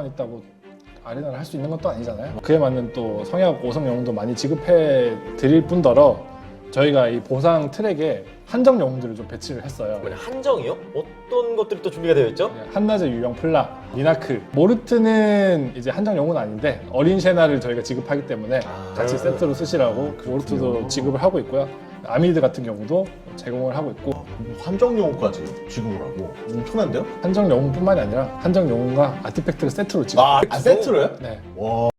컴퓨터만 있다고 아레나를 할 수 있는 것도 아니잖아요. 그에 맞는 또 성약 5성 영웅도 많이 지급해 드릴 뿐더러 저희가 이 보상 트랙에 한정 영웅들을 좀 배치를 했어요. 뭐냐, 한정이요? 어떤 것들이 또 준비가 되어 있죠? 한낮의 유령 플라, 미나크, 모르트는 이제 한정 영웅은 아닌데 어린 셰나를 저희가 지급하기 때문에 같이 세트로 쓰시라고 모르트도 지급을 하고 있고요. 아미드 같은 경우도 제공을 하고 있고 한정 영웅까지 지급을 하고 엄청난데요? 한정 영웅뿐만이 아니라 한정 영웅과 아티팩트를 세트로 지급. 아 세트로요? 네. 와